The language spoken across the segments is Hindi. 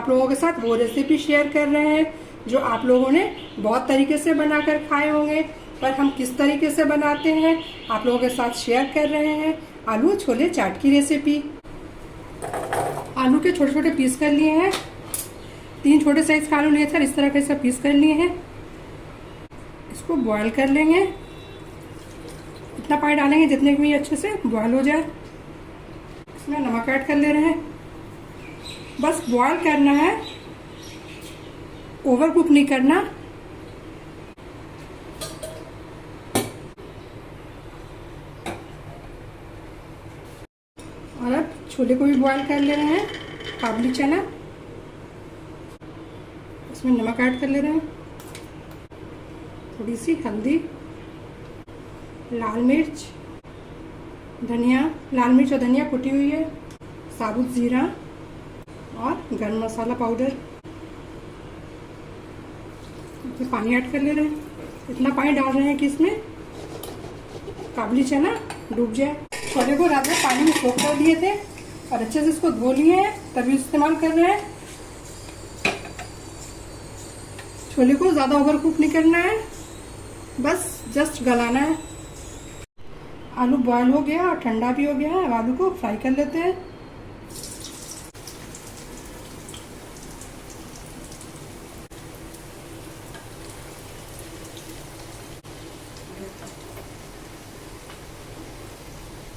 आप लोगों के साथ वो रेसिपी शेयर कर रहे हैं जो आप लोगों ने बहुत तरीके से बनाकर खाए होंगे, पर हम किस तरीके से बनाते हैं आप लोगों के साथ शेयर कर रहे हैं। आलू छोले चाट की रेसिपी। आलू के छोटे छोटे पीस कर लिए हैं। 3 छोटे साइज का आलू लिए थे, इस तरह के सब पीस कर लिए हैं। इसको बॉईल कर लेंगे। इतना पानी डालेंगे जितने भी अच्छे से बॉईल हो जाए। इसमें नमक ऐड कर ले रहे हैं। बस बॉईल करना है, ओवर कुक नहीं करना। और अब छोले को भी बॉईल कर ले रहे हैं, काबुली चना। इसमें नमक ऐड कर ले रहे हैं, थोड़ी सी हल्दी, लाल मिर्च, धनिया, लाल मिर्च और धनिया कुटी हुई है, साबुत जीरा और गरम मसाला पाउडर। इसमें पानी ऐड कर ले रहे हैं। इतना पानी डाल रहे हैं कि इसमें काबुली चना डूब जाए। छोले को रात में पानी में सोख कर दिए थे और अच्छे से इसको धो लिए हैं, तभी इस्तेमाल कर रहे हैं। छोले को ज़्यादा ओवर कुक नहीं करना है, बस जस्ट गलाना है। आलू बॉयल हो गया और ठंडा भी हो गया है। अब आलू को फ्राई कर लेते हैं।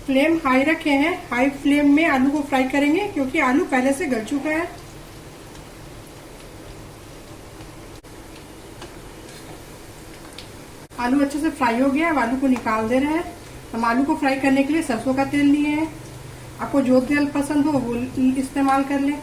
फ्लेम हाई रखे हैं। हाई फ्लेम में आलू को फ्राई करेंगे क्योंकि आलू पहले से गल चुका है। आलू अच्छे से फ्राई हो गया। अब आलू को निकाल दे रहे हैं। हम आलू को फ्राई करने के लिए सरसों का तेल लिए हैं। आपको जो तेल पसंद हो वो इस्तेमाल कर लें।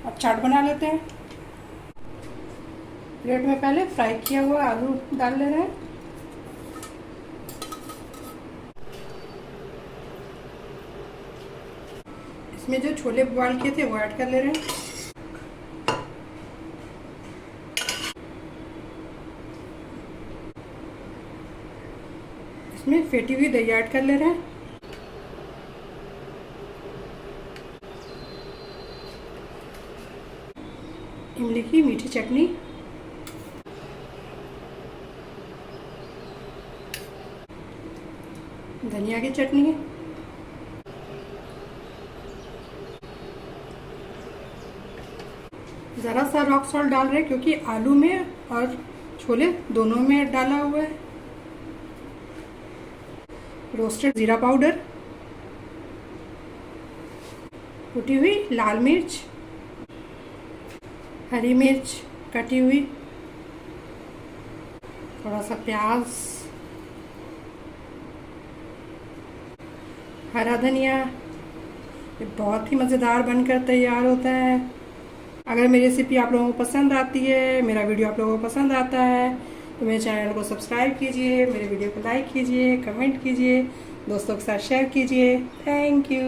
अब चाट बना लेते हैं। प्लेट में पहले फ्राई किया हुआ आलू डाल ले रहे हैं। इसमें जो छोले बॉईल किए थे वो ऐड कर ले रहे हैं। इसमें फेटी हुई दही ऐड कर ले रहे हैं। इमली की मीठी चटनी, धनिया की चटनी, ज़रा सा रॉक सॉल्ट डाल रहे हैं क्योंकि आलू में और छोले दोनों में डाला हुआ है। रोस्टेड जीरा पाउडर, कुटी हुई लाल मिर्च, हरी मिर्च कटी हुई, थोड़ा सा प्याज, हरा धनिया। ये बहुत ही मज़ेदार बनकर तैयार होता है। अगर मेरी रेसिपी आप लोगों को पसंद आती है, मेरा वीडियो आप लोगों को पसंद आता है, तो मेरे चैनल को सब्सक्राइब कीजिए, मेरे वीडियो को लाइक कीजिए, कमेंट कीजिए, दोस्तों के साथ शेयर कीजिए। Thank you.